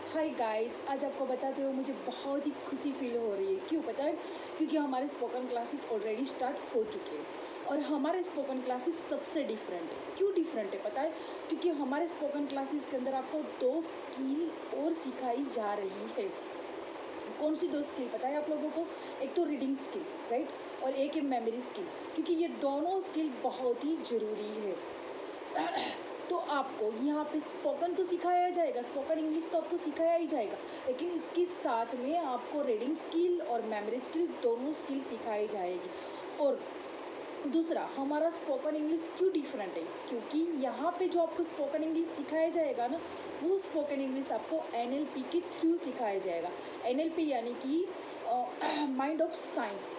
Hi guys, आज आपको बताते हुए मुझे बहुत ही खुशी फील हो रही है। क्यों पता है? क्योंकि हमारे स्पोकन क्लासेस ऑलरेडी स्टार्ट हो चुके हैं और हमारे स्पोकन क्लासेस सबसे डिफरेंट है। क्यों डिफरेंट है पता है? क्योंकि हमारे स्पोकन क्लासेस के अंदर आपको दो स्किल और सिखाई जा रही है। कौन सी दो स्किल पता है आप लोगों को? एक तो रीडिंग स्किल, राइट, और एक है मेमोरी स्किल। क्योंकि ये दोनों स्किल बहुत ही ज़रूरी है। तो आपको यहाँ पे स्पोकन तो सिखाया जाएगा, स्पोकन इंग्लिश तो आपको सिखाया ही जाएगा, लेकिन इसके साथ में आपको रीडिंग स्किल और मेमोरी स्किल दोनों स्किल सिखाई जाएगी। और दूसरा, हमारा स्पोकन इंग्लिश क्यों डिफरेंट है? क्योंकि यहाँ पे जो आपको स्पोकन इंग्लिश सिखाया जाएगा ना, वो स्पोकन इंग्लिश आपको एनएलपी के थ्रू सिखाया जाएगा। एनएलपी यानी कि माइंड ऑफ साइंस।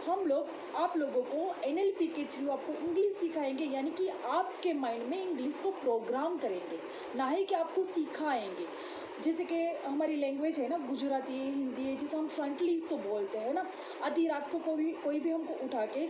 हम लोग आप लोगों को एनएलपी के थ्रू आपको इंग्लिश सिखाएंगे, यानी कि आपके माइंड में इंग्लिश को प्रोग्राम करेंगे, ना ही कि आपको सिखाएंगे। जैसे कि हमारी लैंग्वेज है ना, गुजराती है, हिंदी है, जैसे हम फ्रंटली इसको बोलते हैं ना। आधी रात को कोई भी हमको उठा के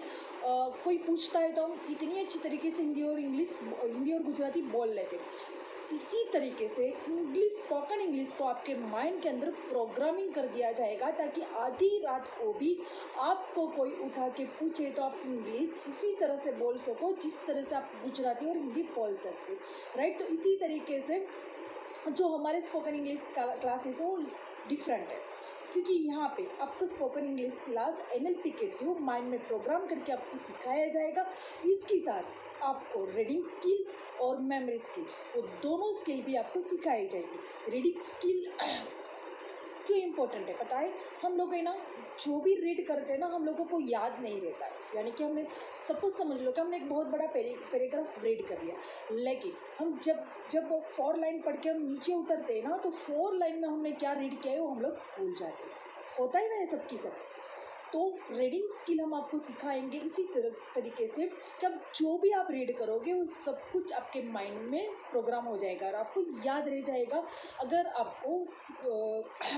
कोई पूछता है तो हम इतनी अच्छी तरीके से हिंदी और गुजराती बोल लेते हैं। इसी तरीके से इंग्लिश, स्पोकन इंग्लिश को आपके माइंड के अंदर प्रोग्रामिंग कर दिया जाएगा, ताकि आधी रात को भी आपको कोई उठा के पूछे तो आप इंग्लिश इसी तरह से बोल सको जिस तरह से आप गुजराती और हिंदी बोल सकते हो, राइट। तो इसी तरीके से जो हमारे स्पोकन इंग्लिश क्लासेस है वो डिफरेंट है, क्योंकि यहाँ पे आपको स्पोकन इंग्लिश क्लास एनएलपी के थ्रू माइंड में प्रोग्राम करके आपको सिखाया जाएगा। इसके साथ आपको रीडिंग स्किल और मेमोरी स्किल, वो दोनों स्किल भी आपको सिखाई जाएगी। रीडिंग स्किल क्यों इम्पोर्टेंट है पता है? हम लोग है ना, जो भी रीड करते हैं ना, हम लोगों को याद नहीं रहता है। यानी कि हमने सपोज समझ लो कि हमने एक बहुत बड़ा पैराग्राफ रीड कर लिया, लेकिन हम जब जब 4 लाइन पढ़ के हम नीचे उतरते हैं ना, तो 4 लाइन में हमने क्या रीड किया है वो हम लोग भूल जाते हैं। होता ही ना ये सबकी सब। तो रीडिंग स्किल हम आपको सिखाएंगे इसी तरीके से कि अब जो भी आप रीड करोगे वो सब कुछ आपके माइंड में प्रोग्राम हो जाएगा और आपको याद रह जाएगा। अगर आपको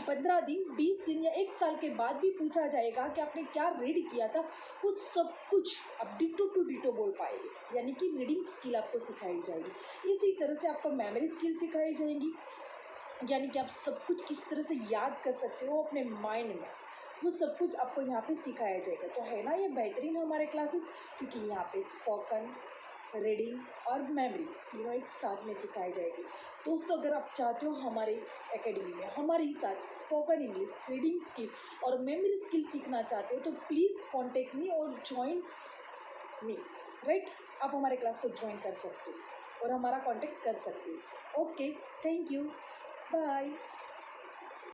15 दिन, 20 दिन या 1 साल के बाद भी पूछा जाएगा कि आपने क्या रीड किया था, वो सब कुछ आप डिटो टू डिटो बोल पाएंगे। यानी कि रीडिंग स्किल आपको सिखाई जाएगी। इसी तरह से आपको मेमोरी स्किल सिखाई जाएंगी, यानी कि आप सब कुछ किस तरह से याद कर सकते हो अपने माइंड में, वो सब कुछ आपको यहाँ पे सिखाया जाएगा। तो है ना ये बेहतरीन हमारे क्लासेस, क्योंकि यहाँ पे स्पोकन, रीडिंग और मेमोरी तीनों एक साथ में सिखाई जाएगी। दोस्तों, अगर आप चाहते हो हमारे एकेडमी में हमारे साथ स्पोकन इंग्लिश, रीडिंग स्किल और मेमोरी स्किल सीखना चाहते हो, तो प्लीज़ कॉन्टेक्ट मी और ज्वाइन मी, राइट। आप हमारे क्लास को ज्वाइन कर सकते हो और हमारा कॉन्टेक्ट कर सकते हो। Okay, thank you, bye.